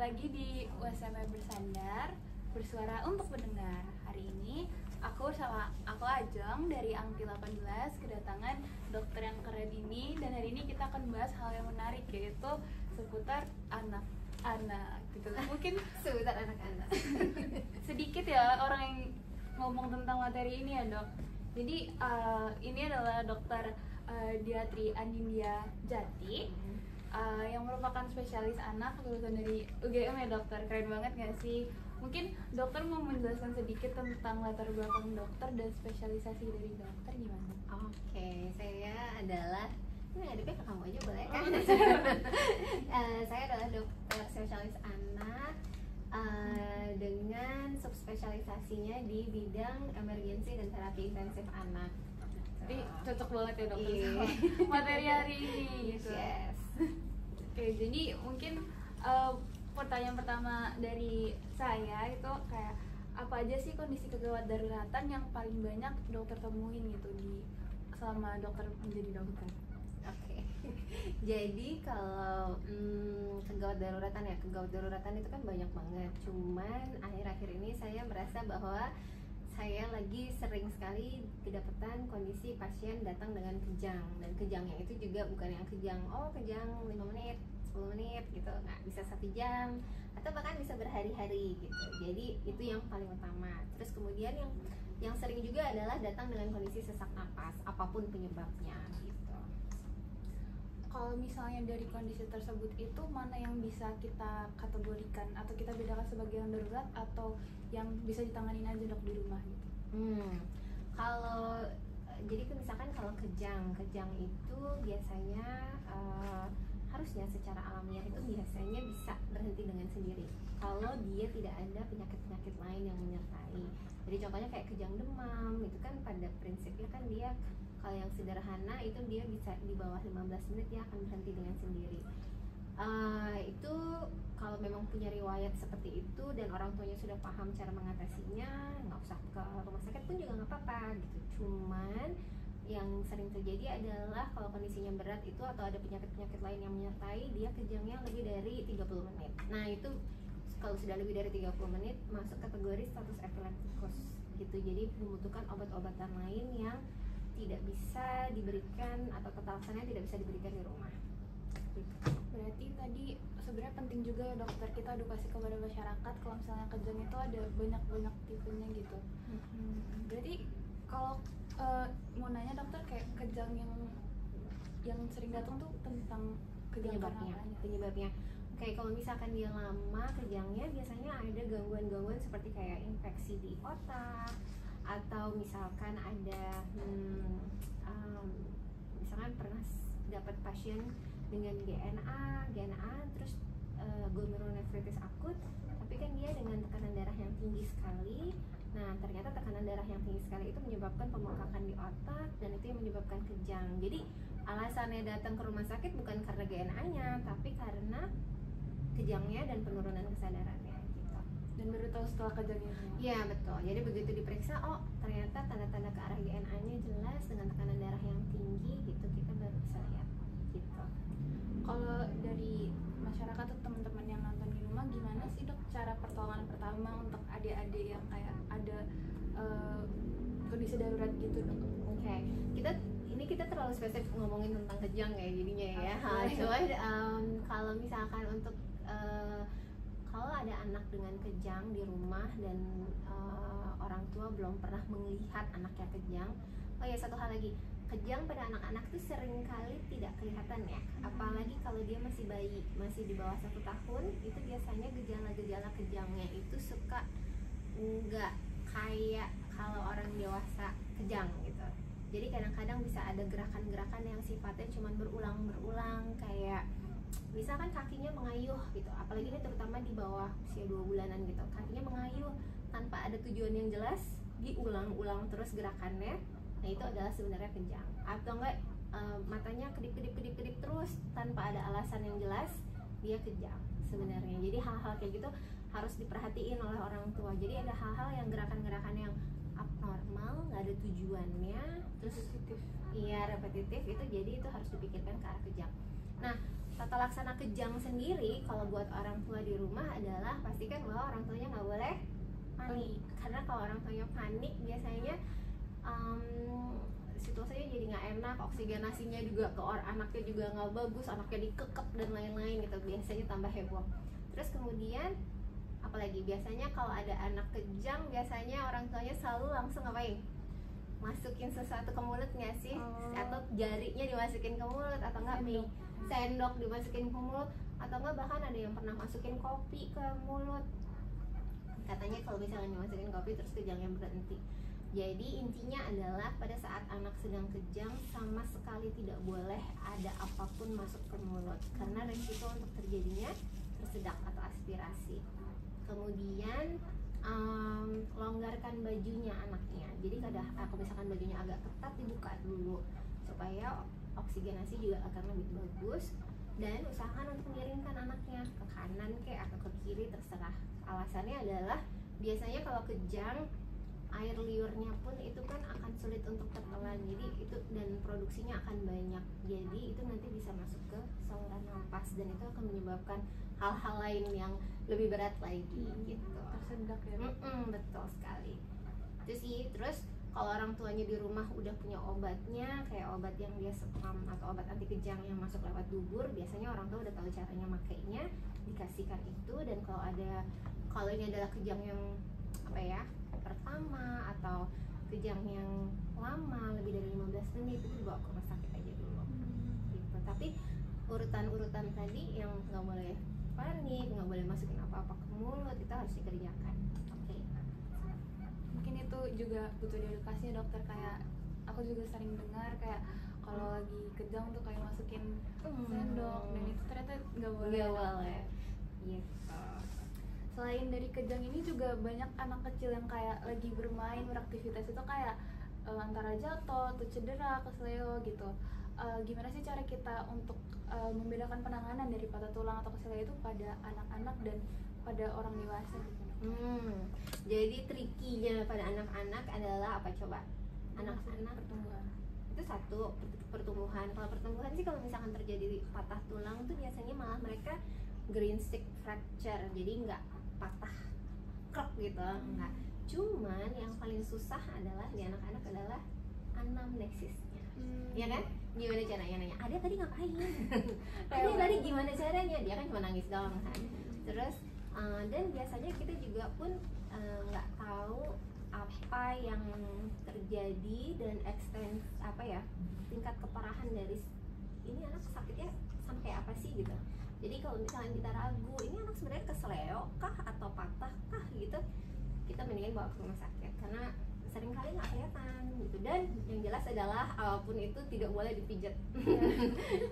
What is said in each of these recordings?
lagi di USMW Bersandar, bersuara untuk pendengar. Hari ini aku Ajeng dari Angti 18 kedatangan dokter yang keren ini, dan hari ini kita akan bahas hal yang menarik, yaitu seputar anak-anak gitu. Mungkin seputar anak-anak. Sedikit ya orang yang ngomong tentang materi ini ya, Dok. Jadi ini adalah dokter Diatri Anindya Jati, yang merupakan spesialis anak lulusan dari UGM ya, dokter. Keren banget gak sih? Mungkin dokter mau menjelaskan sedikit tentang latar belakang dokter dan spesialisasi dari dokter gimana? Oke, saya adalah ngadepnya ke kamu aja boleh kan? Saya adalah dokter spesialis anak dengan subspesialisasinya di bidang emergensi dan terapi intensif anak. Jadi cocok banget ya dokter sama materi hari ini gitu. Yes. Oke, jadi mungkin pertanyaan pertama dari saya itu kayak apa aja sih kondisi kegawat daruratan yang paling banyak dokter temuin gitu di selama dokter menjadi dokter? Oke. Jadi kalau kegawat daruratan itu kan banyak banget. Cuman akhir-akhir ini saya merasa bahwa saya lagi sering sekali kedapatan kondisi pasien datang dengan kejang, dan kejangnya itu juga bukan yang kejang 5 menit, 10 menit gitu, nggak bisa 1 jam atau bahkan bisa berhari-hari gitu. Jadi itu yang paling utama. Terus kemudian yang sering juga adalah datang dengan kondisi sesak napas apapun penyebabnya gitu. Kalau misalnya dari kondisi tersebut itu mana yang bisa kita kategorikan atau kita bedakan sebagai yang darurat atau yang bisa ditanganin aja dok di rumah gitu? Kalau jadi misalkan kalau kejang itu biasanya harusnya secara alamiah itu biasanya bisa berhenti dengan sendiri kalau dia tidak ada penyakit-penyakit lain yang menyertai. Jadi contohnya kayak kejang demam itu kan pada prinsipnya kan dia kalau yang sederhana itu dia bisa di bawah 15 menit dia akan berhenti dengan sendiri. Itu kalau memang punya riwayat seperti itu dan orang tuanya sudah paham cara mengatasinya, nggak usah ke rumah sakit pun juga nggak apa-apa gitu. Cuman yang sering terjadi adalah kalau kondisinya berat itu atau ada penyakit-penyakit lain yang menyertai, dia kejangnya lebih dari 30 menit. Nah itu kalau sudah lebih dari 30 menit masuk kategori status epileptikus gitu. Jadi membutuhkan obat-obatan lain yang tidak bisa diberikan atau tata laksananya tidak bisa diberikan di rumah. Berarti tadi sebenarnya penting juga ya dokter kita edukasi kepada masyarakat kalau misalnya kejang itu ada banyak tipenya gitu. Berarti kalau mau nanya dokter kayak kejang yang sering datang tuh tentang penyebabnya. Oke, kalau misalkan dia lama kejangnya biasanya ada gangguan-gangguan seperti kayak infeksi di otak atau misalkan ada misalkan pernah dapat pasien dengan GNA terus glomerulonefritis akut, tapi kan dia dengan tekanan darah yang tinggi sekali. Nah ternyata tekanan darah yang tinggi sekali itu menyebabkan pembengkakan di otak dan itu yang menyebabkan kejang. Jadi alasannya datang ke rumah sakit bukan karena GNA-nya tapi karena kejangnya dan penurunan kesadarannya gitu. Dan baru tahu setelah kejangnya. Iya betul. Jadi begitu diperiksa, ternyata tanda-tanda ke arah GNA-nya jelas dengan tekanan darah yang tinggi gitu, kita baru bisa lihat gitu. Kalau dari masyarakat atau teman-teman yang nonton di rumah, gimana sih dok cara pertolongan pertama untuk adik-adik yang kayak ada kondisi darurat gitu dok? Oke. Kita terlalu spesifik ngomongin tentang kejang ya jadinya ya. Cuma kalau misalkan untuk kalau ada anak dengan kejang di rumah dan orang tua belum pernah melihat anaknya kejang, satu hal lagi, kejang pada anak-anak tuh sering kali tidak kelihatan ya, apalagi kalau dia masih bayi, masih di bawah 1 tahun, itu biasanya gejala-gejala kejangnya itu suka nggak kayak kalau orang dewasa kejang gitu. Jadi kadang-kadang bisa ada gerakan-gerakan yang sifatnya cuma berulang-berulang, kayak misalkan kakinya mengayuh gitu, apalagi ini terutama di bawah usia 2 bulanan gitu, kakinya mengayuh tanpa ada tujuan yang jelas, diulang-ulang terus gerakannya. Nah itu adalah sebenarnya kejang. Atau enggak matanya kedip-kedip terus tanpa ada alasan yang jelas, dia kejang sebenarnya. Jadi hal-hal kayak gitu harus diperhatiin oleh orang tua. Jadi ada hal-hal yang gerakan-gerakan yang abnormal, nggak ada tujuannya, terus repetitif itu, jadi itu harus dipikirkan ke arah kejang. Nah tata laksana kejang sendiri kalau buat orang tua di rumah adalah pastikan bahwa orang tuanya nggak boleh panik. Karena kalau orang tuanya panik biasanya situasinya jadi nggak enak, oksigenasinya juga ke anaknya juga nggak bagus, anaknya dikekep dan lain-lain gitu, biasanya tambah heboh. Terus kemudian apalagi biasanya kalau ada anak kejang, biasanya orang tuanya selalu langsung ngapain? Masukin sesuatu ke mulut nggak sih? Atau jarinya dimasukin ke mulut, atau enggak sendok dimasukin ke mulut, atau enggak bahkan ada yang pernah masukin kopi ke mulut. Katanya kalau misalnya dimasukin kopi terus kejangnya berhenti. Jadi intinya adalah pada saat anak sedang kejang sama sekali tidak boleh ada apapun masuk ke mulut, karena resiko untuk terjadinya tersedak atau aspirasi. Kemudian longgarkan bajunya anaknya. Jadi kalau misalkan bajunya agak ketat, dibuka dulu supaya oksigenasi juga akan lebih bagus. Dan usahakan untuk mengiringkan anaknya ke kanan atau ke kiri, terserah. Alasannya adalah biasanya kalau kejang air liurnya pun itu kan akan sulit untuk tertelan, jadi itu dan produksinya akan banyak, jadi itu nanti bisa masuk ke saluran nafas dan itu akan menyebabkan hal-hal lain yang lebih berat lagi gitu. Tersedak ya. Betul sekali. Itu sih. Terus kalau orang tuanya di rumah udah punya obatnya, kayak obat yang dia sekam atau obat anti kejang yang masuk lewat dubur, biasanya orang tua udah tahu caranya makainya, dikasihkan itu. Dan kalau ini adalah kejang yang pertama atau kejang yang lama lebih dari 15 menit, itu dibawa ke rumah sakit aja dulu gitu. Tapi urutan tadi yang nggak boleh panik, nggak boleh masukin apa-apa ke mulut, itu harus dikerjakan. Oke. Mungkin itu juga butuh diedukasi ya dokter, kayak aku juga sering dengar kayak kalau lagi kejang tuh kayak masukin sendok, dan itu ternyata nggak boleh. Gitu. Selain dari kejang ini juga banyak anak kecil yang kayak lagi bermain, beraktivitas itu kayak antara jatuh atau cedera, kesleo gitu. Gimana sih cara kita untuk membedakan penanganan dari patah tulang atau kesleo itu pada anak-anak dan pada orang dewasa gitu? Jadi trikinya pada anak-anak adalah apa coba? Anak-anak pertumbuhan. Itu satu, pertumbuhan. Kalau pertumbuhan sih kalau misalkan terjadi patah tulang tuh biasanya malah mereka green stick fracture, jadi nggak patah krok gitu, enggak. Cuman yang paling susah adalah di anak-anak adalah anamnesisnya, ya kan? Gimana caranya nanya, ada tadi ngapain? Ada tadi gimana caranya? Dia kan cuma nangis doang kan. Terus dan biasanya kita juga pun nggak tahu apa yang terjadi dan tingkat keparahan dari ini anak sakitnya sampai apa sih gitu. Jadi kalau misalnya kita ragu, ini anak sebenarnya kesleo kah atau patah kah gitu, kita mendingan bawa ke rumah sakit karena seringkali nggak kelihatan gitu. Dan yang jelas adalah apapun itu tidak boleh dipijat.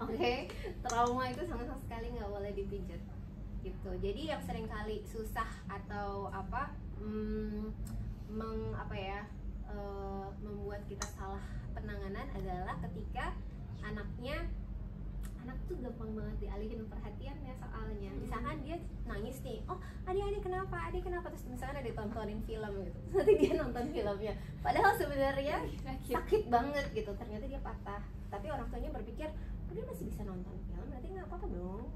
Oke. Trauma itu sama sekali nggak boleh dipijat gitu. Jadi yang seringkali susah atau membuat kita salah penanganan adalah ketika anak tuh gampang banget dialihin perhatiannya soalnya. Misalkan dia nangis nih, oh adik kenapa, terus misalkan ada ditontonin film gitu, nanti dia nonton filmnya padahal sebenarnya sakit banget gitu, ternyata dia patah, tapi orang tuanya berpikir oh, dia masih bisa nonton film, berarti nggak apa-apa dong.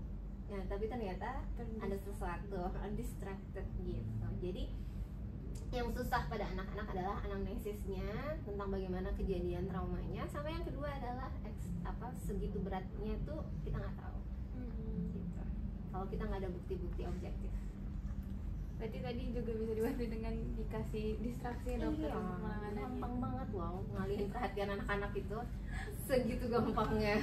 Nah tapi ternyata ada sesuatu, distracted gitu. Jadi yang susah pada anak-anak adalah anamnesisnya tentang bagaimana kejadian traumanya, sama yang kedua adalah segitu beratnya tuh kita nggak tahu. Gitu. Kalau kita nggak ada bukti-bukti objektif. Berarti tadi juga bisa dibantu dengan dikasih distraksi dokter untuk penanganannya. Gampang banget loh ngalihin perhatian anak-anak itu, segitu gampangnya.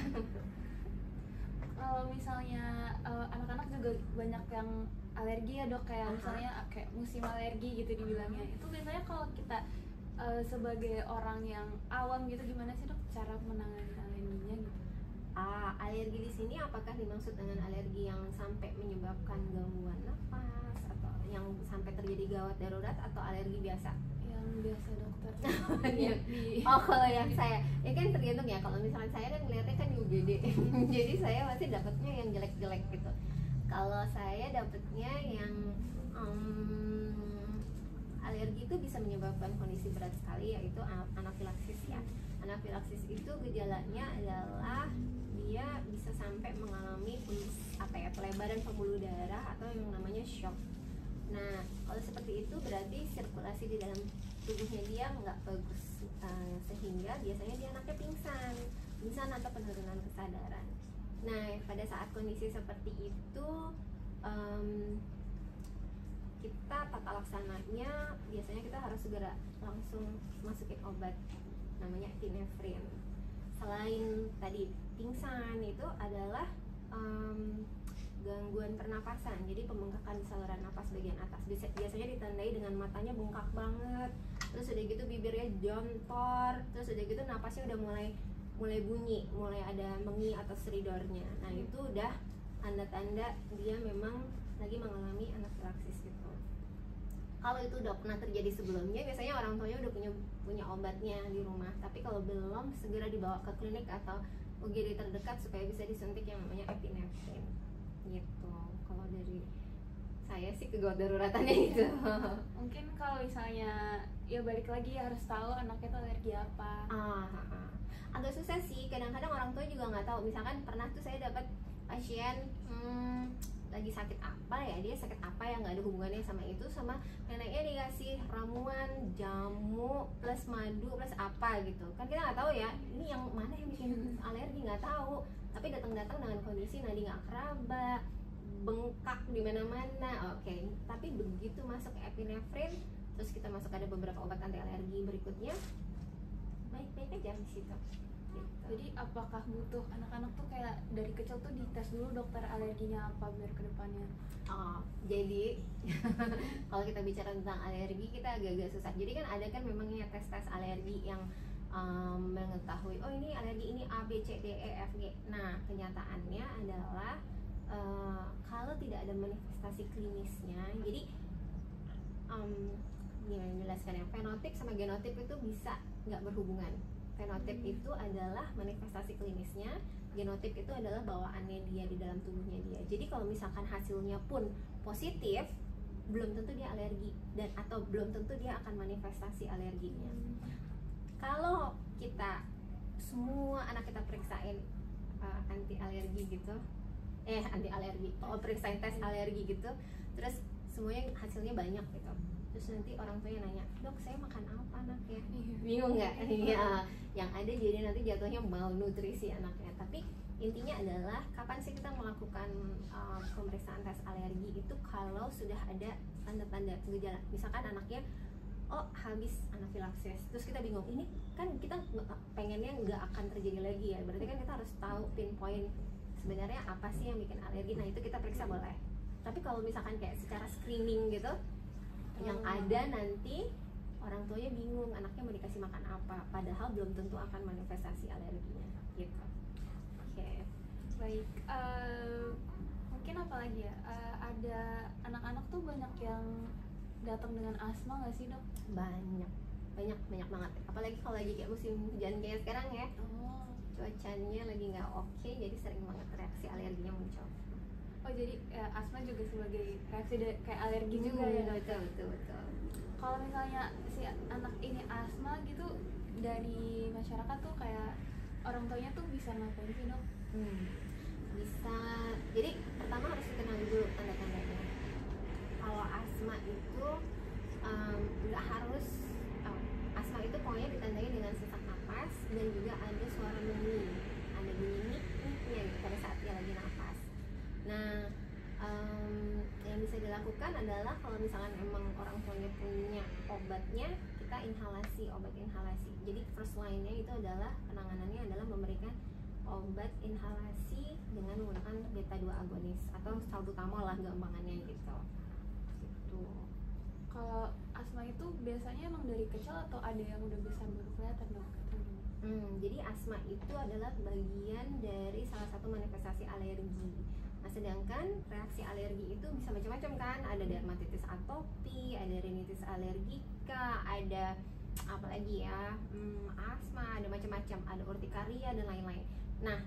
Kalau misalnya anak-anak juga banyak yang alergi ya dok, kayak misalnya kayak musim alergi gitu dibilangnya. Itu biasanya kalau kita sebagai orang yang awam gitu, gimana sih dok cara menangani alerginya gitu? Alergi di sini apakah dimaksud dengan alergi yang sampai menyebabkan gangguan nafas atau yang sampai terjadi gawat darurat, atau alergi biasa? Yang biasa dokter. Kalau yang saya, ya kan tergantung ya. Kalau misalnya saya kan ngeliatnya kan di UGD, jadi saya masih dapatnya yang jelek-jelek gitu. Kalau saya dapatnya yang alergi itu bisa menyebabkan kondisi berat sekali, yaitu anafilaksis ya. Anafilaksis itu gejalanya adalah dia bisa sampai mengalami pelebaran pembuluh darah atau yang namanya shock. Nah, kalau seperti itu berarti sirkulasi di dalam tubuhnya dia nggak bagus, sehingga biasanya dia anaknya pingsan atau penurunan kesadaran. Nah, pada saat kondisi seperti itu, kita tata laksananya biasanya kita harus segera langsung masukin obat namanya epinefrin. Selain tadi pingsan, itu adalah gangguan pernapasan, jadi pembengkakan saluran napas bagian atas. Biasanya ditandai dengan matanya bengkak banget, terus udah gitu bibirnya jontor, terus udah gitu napasnya udah mulai bunyi, mulai ada mengi atau seridornya. Nah, itu udah tanda-tanda dia memang lagi mengalami anafilaksis gitu. Kalau itu udah pernah terjadi sebelumnya, biasanya orang tuanya udah punya obatnya di rumah. Tapi kalau belum, segera dibawa ke klinik atau UGD terdekat supaya bisa disuntik yang namanya epinefrin gitu. Kalau dari saya sih kegawat daruratannya itu. Mungkin kalau misalnya ya balik lagi harus tahu anaknya tuh alergi apa. Agak susah sih, kadang-kadang orang tua juga nggak tahu. Misalkan pernah tuh saya dapat pasien lagi sakit apa ya, dia sakit apa yang nggak ada hubungannya sama itu, sama neneknya dikasih ramuan jamu plus madu plus apa gitu kan, kita nggak tahu ya ini yang mana yang bikin alergi, nggak tahu. Tapi datang dengan kondisi nadi nggak keraba, bengkak di mana-mana. Oke, tapi begitu masuk ke epinefrin, terus kita masuk ada beberapa obat anti alergi berikutnya, baik-baik aja di situ. Gitu. Jadi apakah butuh anak-anak tuh kayak dari kecil tuh dites dulu dokter alerginya apa biar kedepannya? Jadi kalau kita bicara tentang alergi kita agak-agak susah. Jadi kan ada kan memangnya tes alergi yang mengetahui ini alergi ini A B C D E F G. Nah, kenyataannya adalah kalau tidak ada manifestasi klinisnya, jadi gimana menjelaskan ya, fenotip sama genotip itu bisa nggak berhubungan. Fenotip itu adalah manifestasi klinisnya, genotip itu adalah bawaannya dia di dalam tubuhnya dia. Jadi kalau misalkan hasilnya pun positif, belum tentu dia alergi atau belum tentu dia akan manifestasi alerginya. Kalau kita semua anak kita periksain anti alergi gitu, periksain tes alergi gitu, terus semuanya hasilnya banyak gitu. Terus nanti orang tuanya nanya, dok saya makan apa anaknya? Bingung nggak? Iya. Yang ada jadi nanti jatuhnya malnutrisi anaknya. Tapi intinya adalah kapan sih kita melakukan pemeriksaan tes alergi itu kalau sudah ada tanda-tanda gejala. Misalkan anaknya habis anafilaksis, terus kita bingung, ini kan kita pengennya nggak akan terjadi lagi ya, berarti kan kita harus tahu pinpoint sebenarnya apa sih yang bikin alergi. Nah, itu kita periksa boleh. Tapi kalau misalkan kayak secara screening gitu, yang ada nanti orang tuanya bingung anaknya mau dikasih makan apa, padahal belum tentu akan manifestasi alerginya gitu. Oke. Baik, mungkin apa lagi ya, ada anak-anak tuh banyak yang datang dengan asma nggak sih dok? Banyak banget, apalagi kalau lagi kayak musim hujan kayak sekarang ya. Cuacanya lagi nggak oke, jadi sering banget reaksi alerginya muncul. Jadi asma juga sebagai reaksi kayak alergi juga ya dok? Betul. Kalau misalnya si anak ini asma gitu, dari masyarakat tuh kayak orang tuanya tuh bisa ngapain sih dok? Bisa, jadi pertama harus dikenali dulu tanda-tandanya. Kalau asma itu nggak harus, asma itu pokoknya ditandai dengan sesak napas dan juga ada suara mengi, ada bunyi nik-niknya gitu pada saat dia lagi napas. Nah, yang bisa dilakukan adalah kalau misalkan emang orang tuanya punya obatnya, kita obat inhalasi. Jadi first line-nya itu adalah penanganannya adalah memberikan obat inhalasi dengan menggunakan beta 2 agonis atau salbutamol lah gampangannya gitu. Kalau asma itu biasanya emang dari kecil atau ada yang udah besar baru kelihatan dok? Jadi asma itu adalah bagian dari salah satu manifestasi alergi. Nah, sedangkan reaksi alergi itu bisa macam-macam kan, ada dermatitis atopi, ada rinitis alergika, ada apa lagi ya, asma, ada macam-macam, ada urtikaria dan lain-lain. Nah,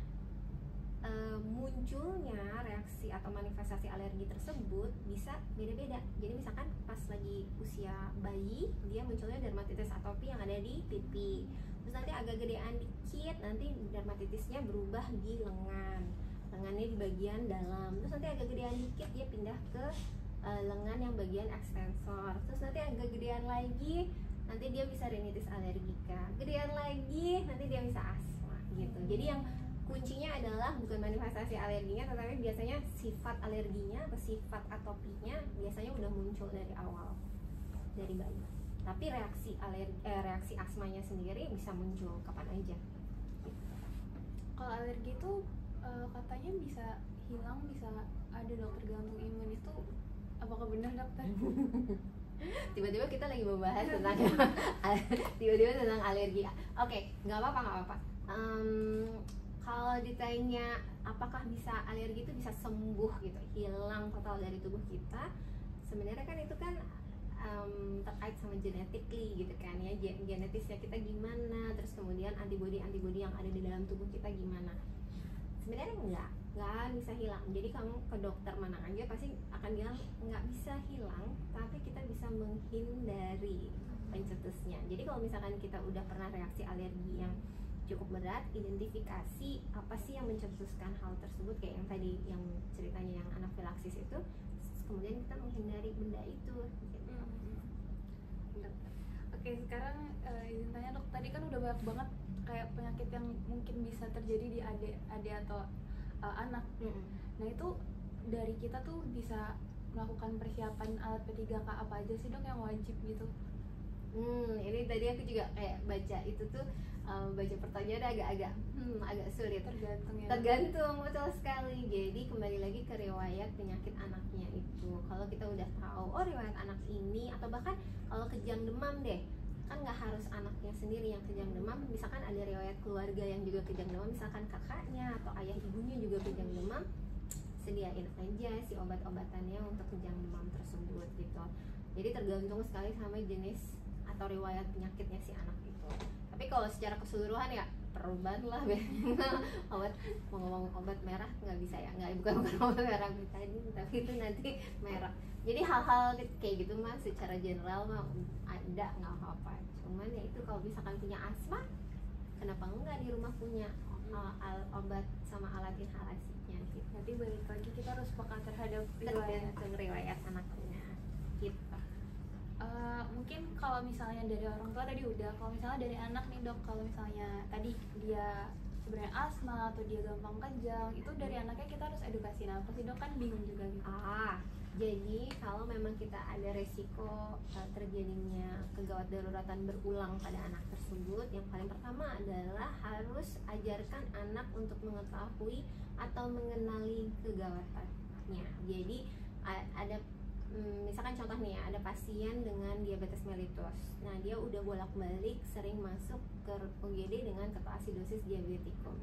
munculnya reaksi atau manifestasi alergi tersebut bisa beda-beda. Jadi misalkan pas lagi usia bayi dia munculnya dermatitis atopi yang ada di pipi, terus nanti agak gedean dikit nanti dermatitisnya berubah di lengannya di bagian dalam, terus nanti agak gedean dikit dia pindah ke lengan yang bagian ekstensor, terus nanti agak gedean lagi nanti dia bisa rinitis alergika, gedean lagi nanti dia bisa asma gitu. Jadi yang kuncinya adalah bukan manifestasi alerginya, tetapi biasanya sifat alerginya atau sifat atopinya biasanya udah muncul dari awal dari bayi. Tapi reaksi asmanya sendiri bisa muncul kapan aja. Kalau alergi itu katanya bisa hilang, bisa ada dok, tergantung imun, itu apakah benar dokter? Tiba-tiba kita lagi membahas tentang tiba-tiba tentang alergi. Oke, nggak apa-apa. Kalau ditanya apakah bisa alergi itu bisa sembuh gitu, hilang total dari tubuh kita, sebenarnya kan itu kan terkait sama genetically gitu kan ya, genetisnya kita gimana, terus kemudian antibodi yang ada di dalam tubuh kita gimana. Sebenarnya nggak bisa hilang. Jadi kamu ke dokter mana aja pasti akan bilang nggak bisa hilang, tapi kita bisa menghindari pencetusnya. Jadi kalau misalkan kita udah pernah reaksi alergi yang cukup berat, identifikasi apa sih yang mencetuskan hal tersebut, kayak yang tadi yang ceritanya yang anafilaksis itu, kemudian kita menghindari benda itu gitu. Oke, sekarang izin tanya dok, tadi kan udah banyak banget kayak penyakit yang mungkin bisa terjadi di adik atau anak. Nah itu dari kita tuh bisa melakukan persiapan alat P3K apa aja sih dok yang wajib gitu? Ini tadi aku juga kayak baca itu tuh, baca pertanyaan agak sulit. Tergantung, betul sekali. Jadi kembali lagi ke riwayat penyakit anaknya itu. Kalau kita udah tahu, oh riwayat anak ini, atau bahkan kalau kejang demam deh, kan nggak harus anaknya sendiri yang kejang demam. Misalkan ada riwayat keluarga yang juga kejang demam, misalkan kakaknya atau ayah ibunya juga kejang demam, sediain aja si obat-obatannya untuk kejang demam tersebut gitu. Jadi tergantung sekali sama jenis atau riwayat penyakitnya si anak itu. Tapi kalau secara keseluruhan ya perlu banget lah obat, mau ngomong obat merah nggak bisa ya, bukan obat merah tadi, tapi itu nanti merah. Jadi hal-hal kayak gitu mah secara general mah ada, nggak apa-apa. Cuman ya itu kalau misalkan punya asma, kenapa enggak di rumah punya obat sama alat inhalasinya gitu. Nanti balik lagi kita harus peka terhadap riwayat anaknya gitu. Mungkin kalau misalnya dari orang tua tadi udah, kalau misalnya dari anak nih dok, kalau misalnya tadi dia sebenarnya asma atau dia gampang kejang, itu dari anaknya kita harus edukasi apa sih dok, kan bingung juga gitu. Jadi kalau memang kita ada resiko terjadinya kegawat daruratan berulang pada anak tersebut, yang paling pertama adalah harus ajarkan anak untuk mengetahui atau mengenali kegawatannya. Jadi ada misalkan contoh nih ya, ada pasien dengan diabetes mellitus. Nah dia udah bolak-balik sering masuk ke UGD dengan ketoasidosis diabetikum.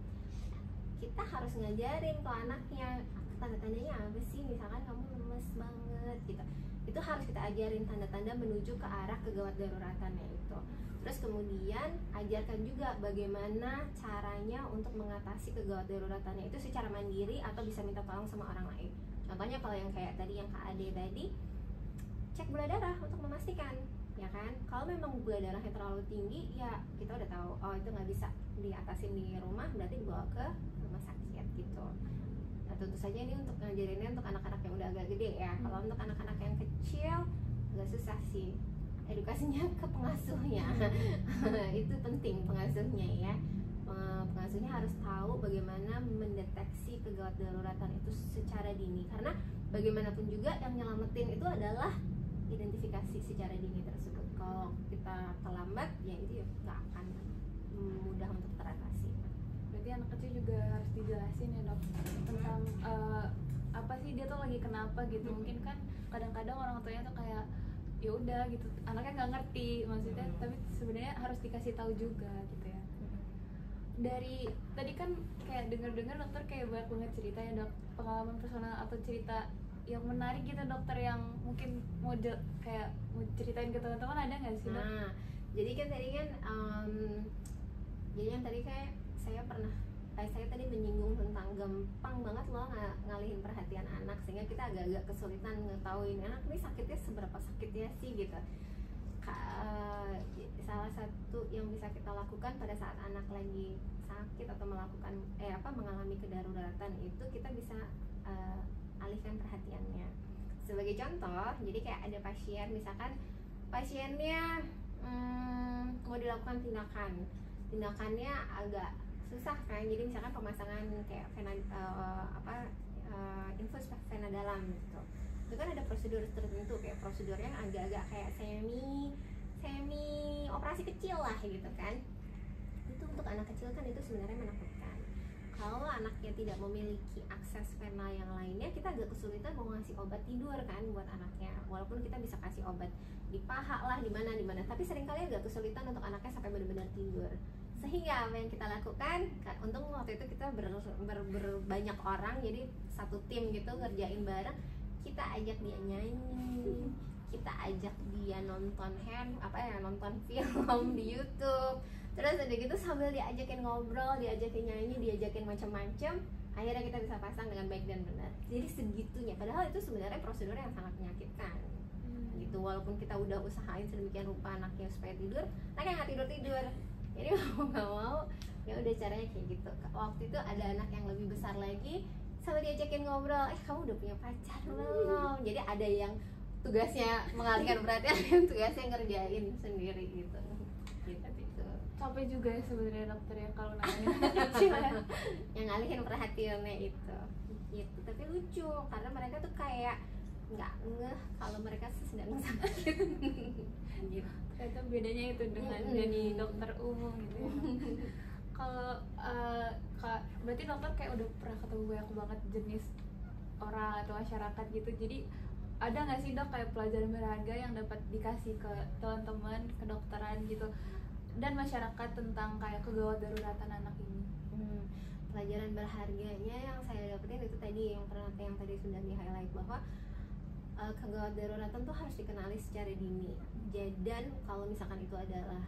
Kita harus ngajarin ke anaknya tanda-tandanya apa sih, misalkan kamu lemes banget gitu, itu harus kita ajarin tanda-tanda menuju ke arah kegawat daruratannya itu. Terus kemudian ajarkan juga bagaimana caranya untuk mengatasi kegawat daruratannya itu secara mandiri atau bisa minta tolong sama orang lain. Contohnya kalau yang kayak tadi yang Kak Ade tadi, cek gula darah untuk memastikan, ya kan? Kalau memang gula darahnya terlalu tinggi, ya kita udah tahu, oh itu nggak bisa diatasin di rumah, berarti dibawa ke rumah sakit gitu. Nah, tentu saja ini untuk ngajarinnya untuk anak-anak yang udah agak gede ya. Kalau untuk anak-anak yang kecil agak susah sih, edukasinya ke pengasuhnya. Itu penting pengasuhnya ya. Pengasuhnya harus tahu bagaimana mendeteksi kegawat daruratan itu secara dini, karena bagaimanapun juga yang nyelamatin itu adalah identifikasi secara dini tersebut. Kalau kita terlambat ya itu nggak akan mudah untuk teratasi. Berarti anak kecil juga harus dijelasin ya dok tentang apa sih dia tuh lagi kenapa gitu. Mungkin kan kadang-kadang orang tuanya tuh kayak ya udah gitu, anaknya nggak ngerti maksudnya, tapi sebenarnya harus dikasih tahu juga gitu ya. Dari tadi kan kayak dengar-dengar dokter kayak banyak banget cerita ya dok, pengalaman personal atau cerita yang menarik gitu dokter, yang mungkin mau kayak mau ceritain ke teman-teman, ada nggak sih dok? Nah, jadi kan tadi kan jadi yang tadi kayak saya pernah saya tadi menyinggung tentang gampang banget loh ngalihin perhatian anak, sehingga kita agak-agak kesulitan ngetahuin anak ini sakitnya seberapa sakitnya sih gitu. Salah satu yang bisa kita lakukan pada saat anak lagi sakit atau mengalami kedaruratan itu, kita bisa alihkan perhatiannya. Sebagai contoh, jadi kayak ada pasien, misalkan pasiennya mau dilakukan tindakannya agak susah kan, jadi misalkan pemasangan kayak infus vena dalam gitu. Itu kan ada prosedur tertentu, kayak prosedur yang agak-agak kayak semi operasi kecil lah gitu kan. Itu untuk anak kecil kan itu sebenarnya menakutkan. Kalau anaknya tidak memiliki akses vena yang lainnya, kita agak kesulitan mau ngasih obat tidur kan buat anaknya. Walaupun kita bisa kasih obat di paha lah, di mana, tapi seringkali agak kesulitan untuk anaknya sampai benar-benar tidur. Sehingga apa yang kita lakukan, untung waktu itu kita berbanyak orang, jadi satu tim gitu ngerjain bareng. Kita ajak dia nyanyi, kita ajak dia nonton film di YouTube. Terus udah gitu sambil diajakin ngobrol, diajakin nyanyi, diajakin macam-macam, akhirnya kita bisa pasang dengan baik dan benar. Jadi segitunya, padahal itu sebenarnya prosedur yang sangat menyakitkan gitu. Walaupun kita udah usahain sedemikian rupa anaknya supaya tidur, anaknya nggak tidur. Jadi mau nggak mau ya udah caranya kayak gitu. Waktu itu ada anak yang lebih besar lagi, sambil diajakin ngobrol, kamu udah punya pacar belum? Jadi ada yang tugasnya mengalihkan perhatian, yang tugasnya ngerjain sendiri gitu. Capek juga ya sebenarnya dokter ya kalau nanganin anak kecil ya. Yang ngalihin perhatiannya itu gitu. Tapi lucu karena mereka tuh kayak nggak ngeh kalau mereka sedang sakit. Gitu. Ternyata bedanya itu dengan jadi dokter umum gitu ya. Kalau berarti dokter kayak udah pernah ketemu banyak banget jenis orang atau masyarakat gitu. Jadi ada nggak sih dok kayak pelajaran berharga yang dapat dikasih ke teman-teman kedokteran gitu dan masyarakat tentang kayak kegawat daruratan anak ini? Pelajaran berharganya yang saya dapetin itu tadi yang tadi sudah di highlight, bahwa kegawat daruratan tuh harus dikenali secara dini. Dan kalau misalkan itu adalah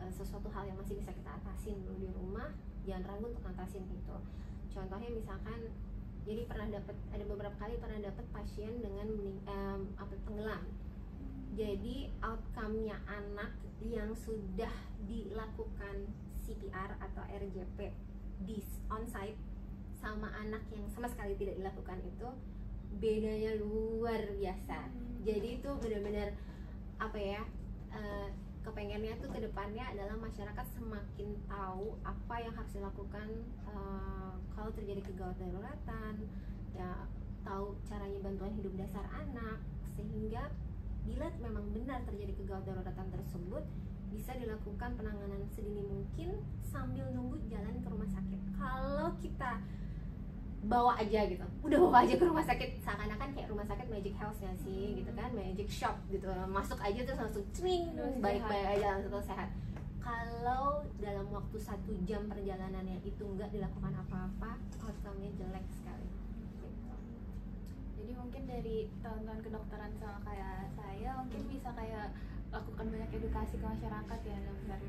sesuatu hal yang masih bisa kita atasin dulu di rumah, jangan ragu untuk atasin itu. Contohnya misalkan, jadi ada beberapa kali pernah dapat pasien dengan tenggelam. Jadi outcome-nya anak yang sudah dilakukan CPR atau RJP di onsite sama anak yang sama sekali tidak dilakukan itu bedanya luar biasa. Jadi itu benar-benar kepengennya tuh kedepannya adalah masyarakat semakin tahu apa yang harus dilakukan kalau terjadi kegawat daruratan, ya tahu caranya bantuan hidup dasar anak, sehingga bila memang benar terjadi kegawat daruratan tersebut bisa dilakukan penanganan sedini mungkin sambil nunggu jalan ke rumah sakit. Kalau kita bawa aja gitu, udah bawa aja ke rumah sakit, seakan-akan kayak rumah sakit magic house ya sih gitu kan, magic shop gitu, masuk aja terus langsung cling, baik-baik aja langsung sehat. Kalau dalam waktu 1 jam perjalanannya itu nggak dilakukan apa-apa, outcome-nya jelek sekali gitu. Jadi mungkin dari tahun-tahun kedokteran sama kayak saya mungkin bisa kayak lakukan banyak edukasi ke masyarakat ya dokter.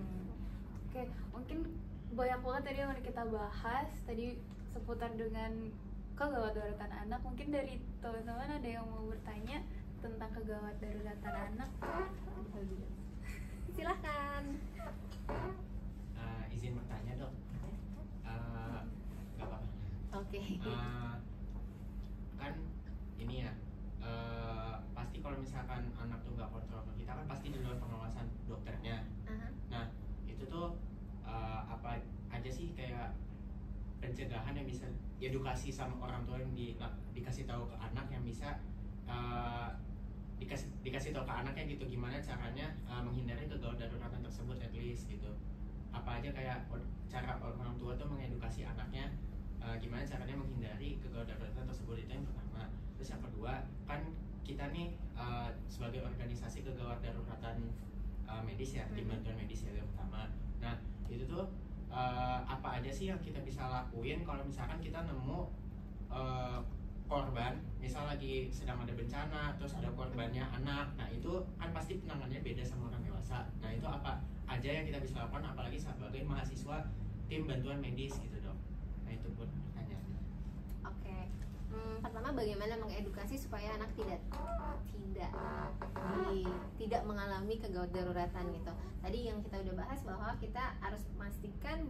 Oke, mungkin banyak banget tadi yang kita bahas tadi seputar dengan kegawat daruratan anak. Mungkin dari teman-teman ada yang mau bertanya tentang kegawat daruratan anak? Silahkan. Izin bertanya dok. Gak apa-apa. Oke. Kan ini ya, pasti kalau misalkan anak tuh gak kontrol ke kita kan pasti di luar pengawasan dokternya. Nah itu tuh apa aja sih kayak pencegahan yang bisa edukasi sama orang tua yang dikasih tahu ke anak yang bisa dikasih tahu ke anaknya gitu, gimana caranya menghindari kegawat daruratan tersebut at least gitu. Apa aja kayak cara orang tua tuh mengedukasi anaknya gimana caranya menghindari kegawat daruratan tersebut, itu yang pertama. Terus yang kedua, kan kita nih sebagai organisasi kegawat daruratan medis ya, tim bantuan medis ya yang pertama. Nah itu tuh apa aja sih yang kita bisa lakuin kalau misalkan kita nemu korban, misal lagi sedang ada bencana terus ada korbannya anak. Nah itu kan pasti penanganannya beda sama orang dewasa. Nah itu apa aja yang kita bisa lakukan, apalagi sebagai mahasiswa tim bantuan medis gitu dok. Nah itu pun pertanyaannya. Oke. Pertama, bagaimana mengedukasi supaya anak tidak mengalami kegawat daruratan gitu. Tadi yang kita udah bahas bahwa kita harus pastikan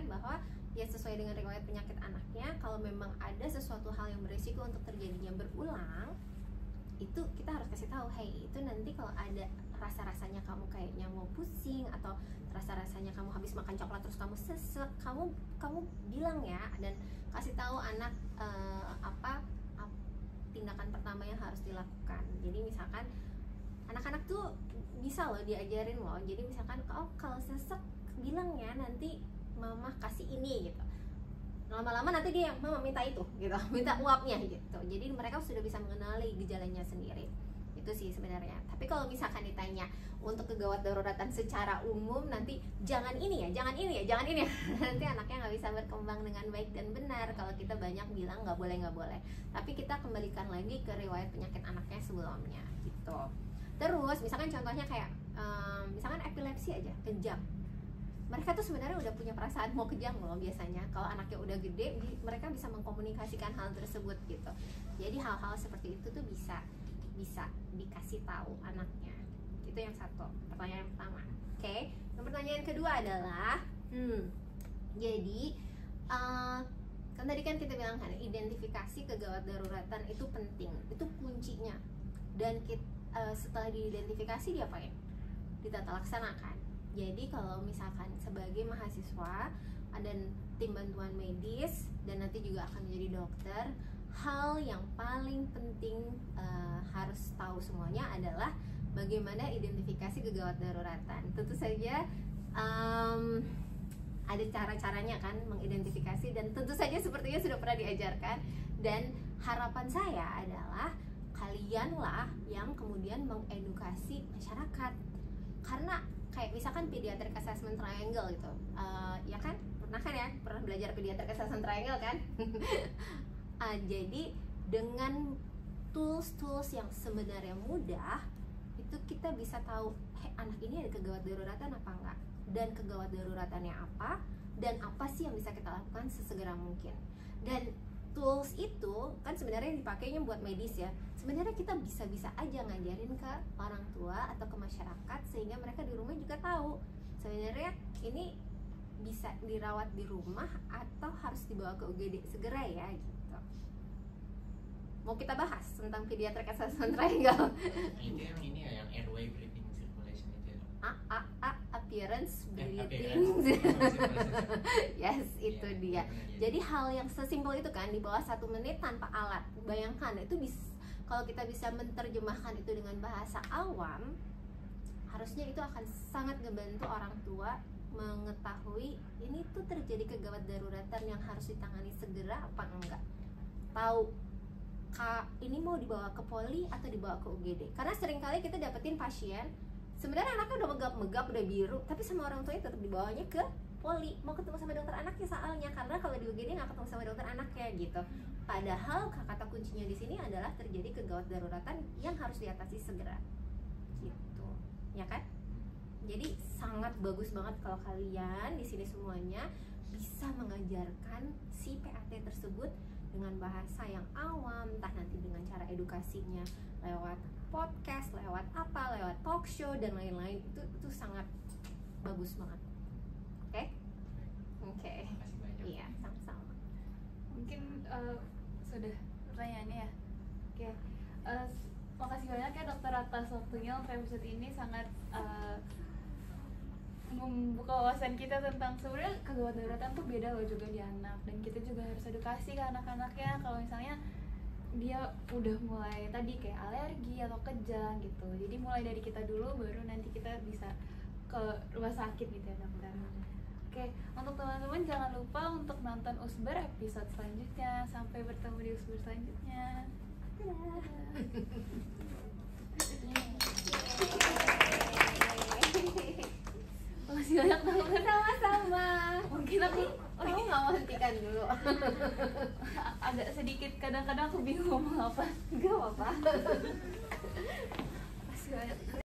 bahwa ya sesuai dengan riwayat penyakit anaknya. Kalau memang ada sesuatu hal yang berisiko untuk terjadinya berulang, itu kita harus kasih tahu, hey, itu nanti kalau ada rasa-rasanya kamu kayaknya mau pusing atau rasa-rasanya kamu habis makan coklat terus kamu sesek, kamu bilang ya, dan kasih tahu anak apa tindakan pertama yang harus dilakukan. Jadi misalkan anak-anak tuh bisa loh diajarin loh. Jadi misalkan kalau sesek bilang ya, nanti mama kasih ini gitu. Lama-lama nanti dia yang mama minta itu gitu, minta uapnya gitu. Jadi mereka sudah bisa mengenali gejalanya sendiri. Itu sih sebenarnya. Tapi kalau misalkan ditanya untuk kegawat daruratan secara umum, nanti jangan ini ya nanti anaknya nggak bisa berkembang dengan baik dan benar kalau kita banyak bilang nggak boleh. Tapi kita kembalikan lagi ke riwayat penyakit anaknya sebelumnya gitu. Terus misalkan contohnya kayak misalkan epilepsi aja, kejang. Mereka tuh sebenarnya udah punya perasaan mau kejang loh biasanya. Kalau anaknya udah gede, mereka bisa mengkomunikasikan hal tersebut gitu. Jadi hal-hal seperti itu tuh bisa dikasih tahu anaknya. Itu yang satu, pertanyaan yang pertama. Oke. Yang pertanyaan kedua adalah jadi kan tadi kan kita bilang kan identifikasi kegawat daruratan itu penting, itu kuncinya. Dan setelah diidentifikasi diapain? Ditata laksanakan. Jadi kalau misalkan sebagai mahasiswa dan tim bantuan medis dan nanti juga akan menjadi dokter, hal yang paling penting harus tahu semuanya adalah bagaimana identifikasi kegawat daruratan. Tentu saja ada cara-caranya kan mengidentifikasi, dan tentu saja sepertinya sudah pernah diajarkan. Dan harapan saya adalah kalianlah yang kemudian mengedukasi masyarakat. Karena kayak misalkan pediatric assessment triangle gitu, ya kan pernah belajar pediatric assessment triangle kan? Jadi dengan tools yang sebenarnya mudah itu kita bisa tahu, anak ini ada kegawat daruratan apa enggak, dan kegawat daruratannya apa, dan apa sih yang bisa kita lakukan sesegera mungkin. Dan tools itu kan sebenarnya dipakainya buat medis ya. Sebenarnya kita bisa aja ngajarin ke orang tua atau ke masyarakat sehingga mereka di rumah juga tahu sebenarnya ini bisa dirawat di rumah atau harus dibawa ke UGD segera ya gitu. Mau kita bahas tentang pediatric assessment triangle. Itu yang ini ya, yang airway breathing circulation itu ya. Appearance breathing. Yes, itu dia. Jadi hal yang sesimpel itu kan di bawah 1 menit tanpa alat. Bayangkan itu kalau kita bisa menerjemahkan itu dengan bahasa awam, harusnya itu akan sangat ngebantu orang tua mengetahui ini tuh terjadi kegawat daruratan yang harus ditangani segera apa enggak. Tahu ini mau dibawa ke poli atau dibawa ke UGD. Karena seringkali kita dapetin pasien sebenarnya anaknya udah megap-megap, udah biru, tapi sama orang tuanya tetap dibawanya ke poli, mau ketemu sama dokter anaknya soalnya, karena kalau di UGD nggak ketemu sama dokter anaknya gitu. Padahal kata kuncinya di sini adalah terjadi kegawat daruratan yang harus diatasi segera, gitu, ya kan? Jadi sangat bagus banget kalau kalian di sini semuanya bisa mengajarkan si PAT tersebut dengan bahasa yang awam, entah nanti dengan cara edukasinya lewat podcast, lewat talk show dan lain-lain. Itu sangat bagus banget. Oke. Makasih banyak. Iya, sama-sama. Mungkin sudah pertanyaannya ya. Oke. Makasih banyak ya dokter atas waktunya untuk episode ini, sangat membuka wawasan kita tentang sebenarnya kegawat daruratan tuh beda loh juga di anak, dan kita juga harus edukasi ke anak-anaknya kalau misalnya dia udah mulai tadi kayak alergi atau kejang gitu. Jadi mulai dari kita dulu baru nanti kita bisa ke rumah sakit gitu ya dokter. Oke, untuk teman-teman jangan lupa untuk nonton Usber episode selanjutnya. Sampai bertemu di Usber selanjutnya. Dadah. Makasih banyak dokter. Sama-sama. Mungkin aku Kamu nggak mau hentikan dulu? agak sedikit kadang-kadang aku bingung ngomong apa. Gak apa-apa. Makasih banyak.